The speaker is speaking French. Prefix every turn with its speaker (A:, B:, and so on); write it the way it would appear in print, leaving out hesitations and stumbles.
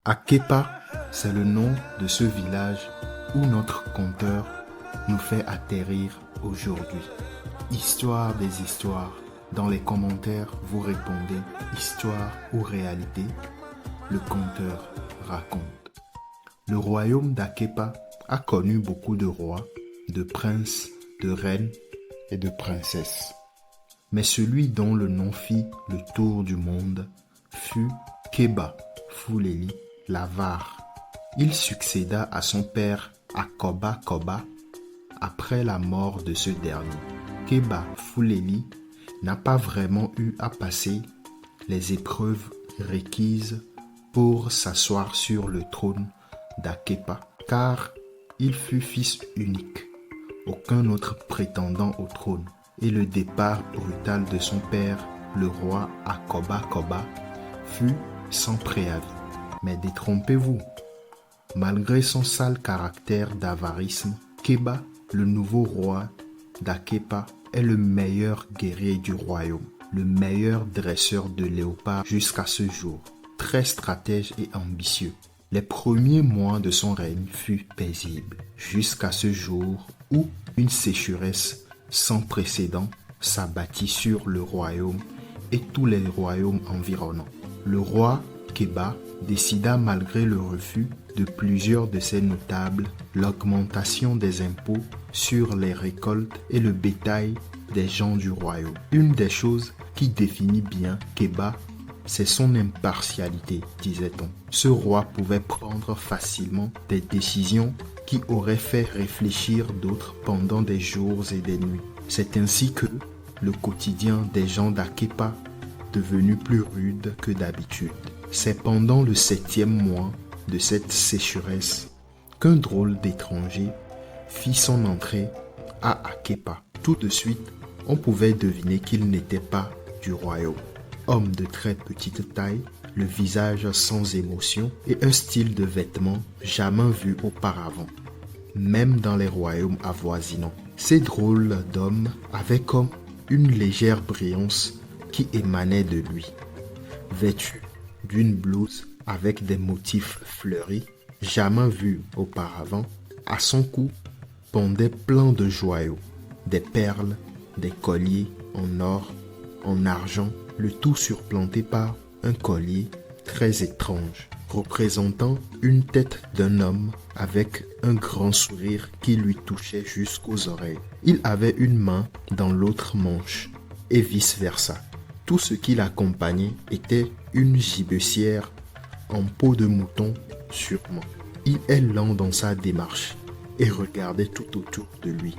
A: Akepa, c'est le nom de ce village où notre conteur nous fait atterrir aujourd'hui. Histoire des histoires. Dans les commentaires, vous répondez histoire ou réalité. Le conteur raconte. Le royaume d'Akepa a connu beaucoup de rois, de princes, de reines et de princesses. Mais celui dont le nom fit le tour du monde fut Keba Fuleli l'Avare. Il succéda à son père Akoba Koba après la mort de ce dernier. Keba Fuleli n'a pas vraiment eu à passer les épreuves requises pour s'asseoir sur le trône d'Akepa, car il fut fils unique, aucun autre prétendant au trône, et le départ brutal de son père, le roi Akoba Koba, fut sans préavis. Mais détrompez-vous, malgré son sale caractère d'avarisme, Keba, le nouveau roi d'Akepa, est le meilleur guerrier du royaume, le meilleur dresseur de léopards jusqu'à ce jour, très stratège et ambitieux. Les premiers mois de son règne furent paisibles, jusqu'à ce jour où une sécheresse sans précédent s'abattit sur le royaume et tous les royaumes environnants. Le roi Keba décida, malgré le refus de plusieurs de ses notables, l'augmentation des impôts sur les récoltes et le bétail des gens du royaume. Une des choses qui définit bien Keba, c'est son impartialité, disait-on. Ce roi pouvait prendre facilement des décisions qui auraient fait réfléchir d'autres pendant des jours et des nuits. C'est ainsi que le quotidien des gens d'Akepa devenu plus rude que d'habitude. C'est pendant le 7e mois de cette sécheresse qu'un drôle d'étranger fit son entrée à Akepa. Tout de suite, on pouvait deviner qu'il n'était pas du royaume. Homme de très petite taille, le visage sans émotion et un style de vêtements jamais vu auparavant, même dans les royaumes avoisinants. Ces drôles d'hommes avaient comme une légère brillance qui émanait de lui. Vêtu d'une blouse avec des motifs fleuris, jamais vus auparavant, à son cou pendaient plein de joyaux, des perles, des colliers en or, en argent, le tout surplanté par un collier très étrange, représentant une tête d'un homme avec un grand sourire qui lui touchait jusqu'aux oreilles. Il avait une main dans l'autre manche, et vice-versa. Tout ce qui l'accompagnait était une gibecière en peau de mouton sûrement. Il est lent dans sa démarche et regardait tout autour de lui.